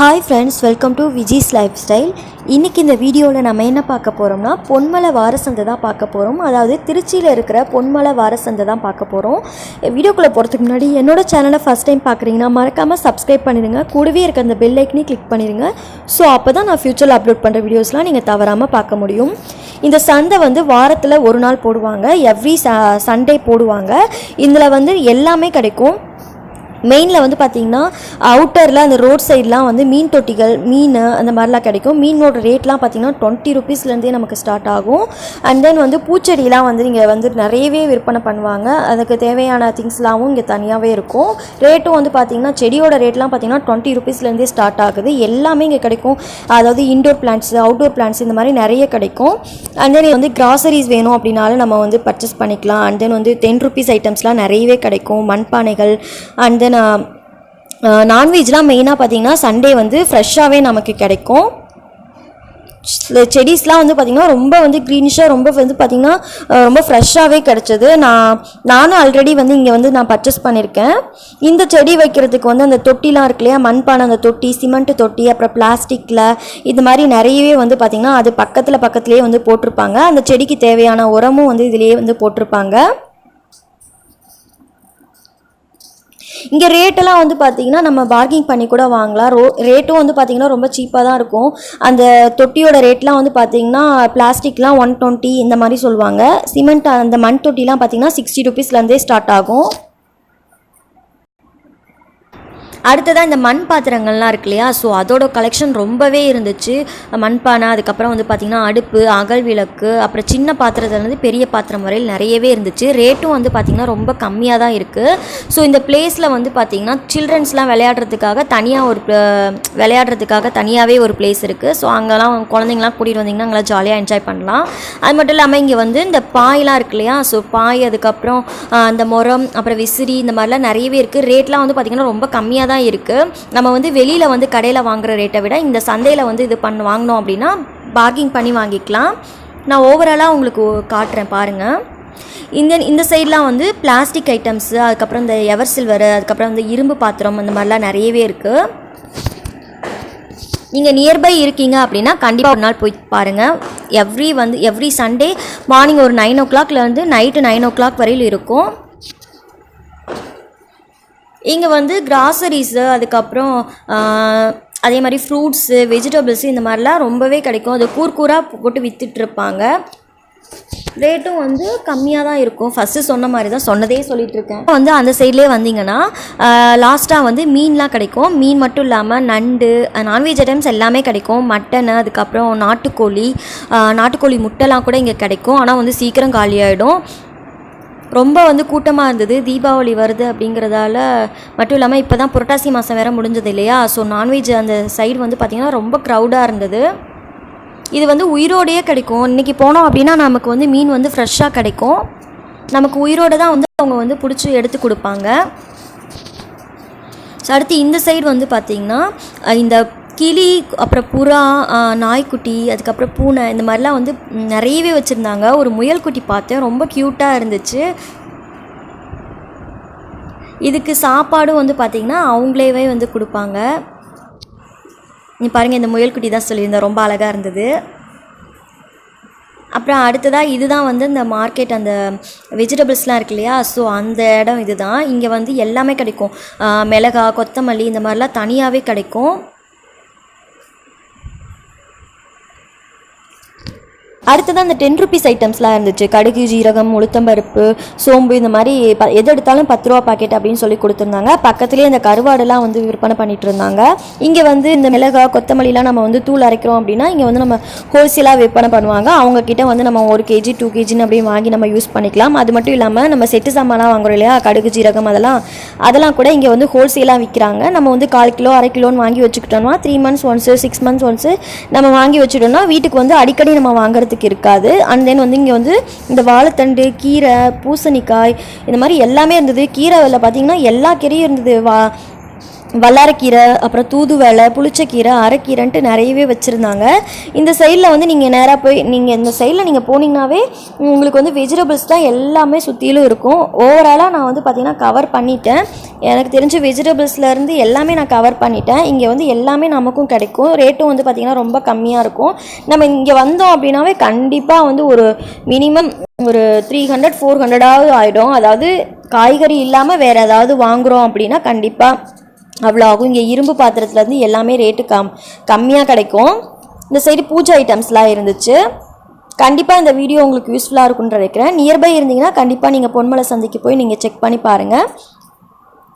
Hi friends, welcome to vijislifestyle. இன்னைக்கு இந்த வீடியோவில் நம்ம என்ன பார்க்க போகிறோம்னா பொன்மலை வாரசந்தை தான் பார்க்க போகிறோம். அதாவது திருச்சியில் இருக்கிற பொன்மலை வாரசந்தை தான் பார்க்க போகிறோம். வீடியோக்குள்ளே போகிறதுக்கு முன்னாடி என்னோட சேனலை ஃபஸ்ட் டைம் பார்க்குறீங்கன்னா மறக்காமல் சப்ஸ்கிரைப் பண்ணிடுங்க. கூடவே இருக்க அந்த பெல் ஐக்கனையும் கிளிக் பண்ணிடுங்க. ஸோ அப்போ தான் நான் ஃப்யூச்சரில் அப்லோட் பண்ணுற வீடியோஸ்லாம் நீங்கள் தவறாமல் பார்க்க முடியும். இந்த சந்தை வந்து வாரத்தில் ஒரு நாள் போடுவாங்க, எவ்ரி சண்டே போடுவாங்க. இதில் வந்து எல்லாமே கிடைக்கும். மெயினில் வந்து பார்த்திங்கன்னா அவுட்டரில் அந்த ரோட் சைட்லாம் வந்து மீன் தொட்டிகள், மீன் அந்த மாதிரிலாம் கிடைக்கும். மீனோட ரேட்லாம் பார்த்திங்கன்னா 20 rupeesலேருந்தே நமக்கு ஸ்டார்ட் ஆகும். அண்ட் தென் வந்து பூச்செடிலாம் வந்து இங்கே வந்து நிறையவே விற்பனை பண்ணுவாங்க. அதுக்கு தேவையான திங்ஸ்லாமும் இங்கே தனியாகவே இருக்கும். ரேட்டும் வந்து பார்த்திங்கன்னா செடியோட ரேட்லாம் பார்த்திங்கன்னா 20 rupeesலேருந்தே ஸ்டார்ட் ஆகுது. எல்லாமே இங்கே கிடைக்கும். அதாவது இன்டோர் பிளான்ட்ஸ், அவுட்டோர் பிளான்ட்ஸ் இந்த மாதிரி நிறைய கிடைக்கும். அண்ட் தென் வந்து கிராசரிஸ் வேணும் அப்படின்னாலும் நம்ம வந்து பர்ச்சேஸ் பண்ணிக்கலாம். அண்ட் தென் வந்து 10 rupees ஐட்டம்ஸ்லாம் நிறையவே கிடைக்கும். மண்பானைகள், அண்ட் தென் நான்வெஜ்லாம் மெயினாக பார்த்திங்கன்னா சண்டே வந்து ஃப்ரெஷ்ஷாகவே நமக்கு கிடைக்கும். செடிஸ்லாம் வந்து பார்த்திங்கன்னா ரொம்ப வந்து க்ரீனிஷாக ரொம்ப வந்து பார்த்திங்கன்னா ரொம்ப ஃப்ரெஷ்ஷாகவே கிடச்சிது. நானும் ஆல்ரெடி வந்து இங்கே வந்து நான் பர்ச்சேஸ் பண்ணியிருக்கேன். இந்த செடி வைக்கிறதுக்கு வந்து அந்த தொட்டிலாம் இருக்கு இல்லையா, மண்பானை, அந்த தொட்டி, சிமெண்ட் தொட்டி, அப்புறம் பிளாஸ்டிக்கில் இது மாதிரி நிறையவே வந்து பார்த்திங்கன்னா அது பக்கத்துலேயே வந்து போட்டிருப்பாங்க. அந்த செடிக்கு தேவையான உரமும் வந்து இதிலேயே வந்து போட்டிருப்பாங்க. இங்கே ரேட்டெல்லாம் வந்து பார்த்திங்கன்னா நம்ம பார்கிங் பண்ணி கூட வாங்கலாம். ரேட்டும் வந்து பார்த்திங்கன்னா ரொம்ப சீப்பாக தான் இருக்கும். அந்த தொட்டியோட ரேட்லாம் வந்து பார்த்திங்கன்னா பிளாஸ்டிக்லாம் 120 இந்த மாதிரி சொல்லுவாங்க. சிமெண்ட் அந்த மண் தொட்டிலாம் பார்த்திங்கன்னா 60 rupeesலேருந்தே ஸ்டார்ட் ஆகும். அடுத்ததாக இந்த மண் பாத்திரங்கள்லாம் இருக்கு இல்லையா, ஸோ அதோட கலெக்ஷன் ரொம்பவே இருந்துச்சு. மண்பானை, அதுக்கப்புறம் வந்து பார்த்திங்கன்னா அடுப்பு, அகல் விளக்கு, அப்புறம் சின்ன பாத்திரத்துலேருந்து பெரிய பாத்திரம் வரையில் நிறையவே இருந்துச்சு. ரேட்டும் வந்து பார்த்திங்கன்னா ரொம்ப கம்மியாக தான் இருக்குது. ஸோ இந்த பிளேஸில் வந்து பார்த்திங்கன்னா சில்ட்ரன்ஸ்லாம் விளையாடுறதுக்காக தனியாகவே ஒரு பிளேஸ் இருக்குது. ஸோ அங்கெல்லாம் குழந்தைங்களாம் கூட்டிகிட்டு வந்திங்கன்னா அங்கெல்லாம் ஜாலியாக என்ஜாய் பண்ணலாம். அது மட்டும் இல்லாமல் இங்கே வந்து இந்த பாயெலாம் இருக்கு இல்லையா, ஸோ பாய், அதுக்கப்புறம் அந்த முறம், அப்புறம் விசிறி, இந்த மாதிரிலாம் நிறையவே இருக்குது. ரேட்லாம் வந்து பார்த்திங்கன்னா ரொம்ப கம்மியாக தான் இருக்குது. நம்ம வந்து வெளியில் வந்து கடையில் வாங்குகிற ரேட்டை விட இந்த சந்தையில் வந்து இது வாங்கினோம் அப்படின்னா பார்கிங் பண்ணி வாங்கிக்கலாம். நான் ஓவராலாக உங்களுக்கு காட்டுறேன் பாருங்கள். இந்த சைட்லாம் வந்து பிளாஸ்டிக் ஐட்டம்ஸு, அதுக்கப்புறம் இந்த எவர் சில்வரு, அதுக்கப்புறம் இந்த இரும்பு பாத்திரம், அந்த மாதிரிலாம் நிறையவே இருக்குது. நீங்கள் நியர்பை இருக்கீங்க அப்படின்னா கண்டிப்பாக ஒரு நாள் போய் பாருங்கள். எவ்ரி சண்டே மார்னிங் ஒரு 9 o'clockலேருந்து நைட்டு 9 o'clock வரையில் இருக்கும். இங்கே வந்து கிராசரிஸு, அதுக்கப்புறம் அதே மாதிரி ஃப்ரூட்ஸு, வெஜிடபிள்ஸு இந்த மாதிரிலாம் ரொம்பவே கிடைக்கும். அது கூராக போட்டு விற்றுட்ருப்பாங்க. ரேட்டும் வந்து கம்மியாக தான் இருக்கும். ஃபஸ்ட்டு சொன்ன மாதிரி தான் சொன்னதே சொல்லிகிட்ருக்கேன். வந்து அந்த சைட்லேயே வந்தீங்கன்னா லாஸ்ட்டாக வந்து மீன்லாம் கிடைக்கும். மீன் மட்டும் இல்லாமல் நண்டு, நான்வெஜ் ஐட்டம்ஸ் எல்லாமே கிடைக்கும். மட்டனு, அதுக்கப்புறம் நாட்டுக்கோழி முட்டைலாம் கூட இங்கே கிடைக்கும். ஆனால் வந்து சீக்கிரம் காலியாகிடும். ரொம்ப வந்து கூட்டமாக இருந்தது. தீபாவளி வருது அப்படிங்கிறதால மட்டும் இல்லாமல் இப்போ தான் புரட்டாசி மாதம் வேறு முடிஞ்சது இல்லையா, ஸோ நான்வெஜ் அந்த சைடு வந்து பார்த்திங்கன்னா ரொம்ப க்ரௌடாக இருந்தது. இது வந்து உயிரோடையே கிடைக்கும். இன்றைக்கி போனோம் அப்படின்னா நமக்கு வந்து மீன் வந்து ஃப்ரெஷ்ஷாக கிடைக்கும். நமக்கு உயிரோடு தான் வந்து அவங்க வந்து பிடிச்சி எடுத்து கொடுப்பாங்க. ஸோ அடுத்து இந்த சைடு வந்து பார்த்திங்கன்னா இந்த கிளி, அப்புறம் புறா, நாய்க்குட்டி, அதுக்கப்புறம் பூனை, இந்த மாதிரிலாம் வந்து நிறையவே வச்சுருந்தாங்க. ஒரு முயல் குட்டி பார்த்தேன், ரொம்ப க்யூட்டாக இருந்துச்சு. இதுக்கு சாப்பாடும் வந்து பார்த்திங்கன்னா அவங்களேவே வந்து கொடுப்பாங்க. நீ பாருங்கள், இந்த முயல் குட்டி தான் சொல்லியிருந்தேன், ரொம்ப அழகாக இருந்தது. அப்புறம் அடுத்ததாக இதுதான் வந்து இந்த மார்க்கெட், அந்த வெஜிடபிள்ஸ்லாம் இருக்கு இல்லையா, ஸோ அந்த இடம் இது தான். இங்கே வந்து எல்லாமே கிடைக்கும். மிளகா, கொத்தமல்லி இந்த மாதிரிலாம் தனியாகவே கிடைக்கும். அடுத்ததான் அந்த 10 rupees ஐட்டம்ஸ்லாம் இருந்துச்சு. கடுகு, ஜீரகம், உளுத்தம்பருப்பு, சோம்பு, இந்த மாதிரி எது எடுத்தாலும் 10 ரூபா பாக்கெட் அப்படின்னு சொல்லி கொடுத்துருந்தாங்க. பக்கத்துலேயே இந்த கருவாடெல்லாம் வந்து விற்பனை பண்ணிட்டு இருந்தாங்க. இங்கே வந்து இந்த மிளகா, கொத்தமல்லிலாம் நம்ம வந்து தூள் அரைக்கிறோம் அப்படின்னா இங்கே வந்து நம்ம ஹோல்சேலாக விற்பனை பண்ணுவாங்க. அவங்கக்கிட்ட வந்து நம்ம 1 kg 2 kg அப்படியே வாங்கி நம்ம யூஸ் பண்ணிக்கலாம். அது மட்டும் இல்லாமல் நம்ம செட்டு சாமான்லாம் வாங்குறோம் இல்லையா, கடுகு, ஜீரகம், அதெல்லாம் கூட இங்கே வந்து ஹோல்சேலாக விற்கிறாங்க. நம்ம வந்து 1/4 கிலோ 1/2 கிலோன்னு வாங்கி வச்சுக்கிட்டோம்னா 3 months ஒன்ஸு 6 months ஒன்ஸு நம்ம வாங்கி வச்சுட்டோம்னா வீட்டுக்கு வந்து அடிக்கடி நம்ம வாங்குறதுக்கு இருக்காது. அண்ட் தென் வந்து இங்கே வந்து இந்த வாழைத்தண்டு, கீரை, பூசணிக்காய், இந்த மாதிரி எல்லாமே இருந்தது. கீரை விலை பார்த்திங்கன்னா எல்லா கீரையும் இருந்தது. வல்லாரக்கீரை, அப்புறம் தூதுவளை, புளிச்சக்கீரை, அரைக்கீரைன்ட்டு நிறையவே வச்சுருந்தாங்க. இந்த சைடில் வந்து நீங்கள் நேராக போய் நீங்கள் இந்த சைடில் நீங்கள் போனீங்கன்னாவே உங்களுக்கு வந்து வெஜிடபிள்ஸ் தான் எல்லாமே சுற்றிலும் இருக்கும். ஓவராலாக நான் வந்து பார்த்திங்கன்னா கவர் பண்ணிட்டேன். எனக்கு தெரிஞ்ச வெஜிடபிள்ஸ்லேருந்து எல்லாமே நான் கவர் பண்ணிட்டேன். இங்கே வந்து எல்லாமே நமக்கும் கிடைக்கும். ரேட்டும் வந்து பார்த்திங்கன்னா ரொம்ப கம்மியாக இருக்கும். நம்ம இங்கே வந்தோம் அப்படின்னாவே கண்டிப்பாக வந்து ஒரு மினிமம் ஒரு 300-400 ஆகிடும். அதாவது காய்கறி இல்லாமல் வேறு ஏதாவது வாங்குகிறோம் அப்படின்னா கண்டிப்பாக அவ்வளோ ஆகும். இங்கே இரும்பு பாத்திரத்துலேருந்து எல்லாமே ரேட்டு கம்மியாக கிடைக்கும். இந்த சைடு பூஜை ஐட்டம்ஸ்லாம் இருந்துச்சு. கண்டிப்பாக இந்த வீடியோ உங்களுக்கு யூஸ்ஃபுல்லாக இருக்கும்னு நினைக்கிறேன். நியர்பை இருந்தீங்கன்னா கண்டிப்பாக நீங்கள் பொன்மலை சந்தைக்கு போய் நீங்கள் செக் பண்ணி பாருங்கள்.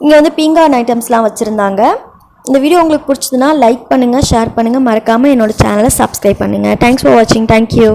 இங்கே வந்து பீங்கான் ஐட்டம்ஸ்லாம் வச்சுருந்தாங்க. இந்த வீடியோ உங்களுக்கு பிடிச்சதுன்னா லைக் பண்ணுங்கள், ஷேர் பண்ணுங்கள், மறக்காமல் என்னோடய சேனலை சப்ஸ்கிரைப் பண்ணுங்கள். தேங்க்ஸ் ஃபார் வாட்சிங். தேங்க்யூ.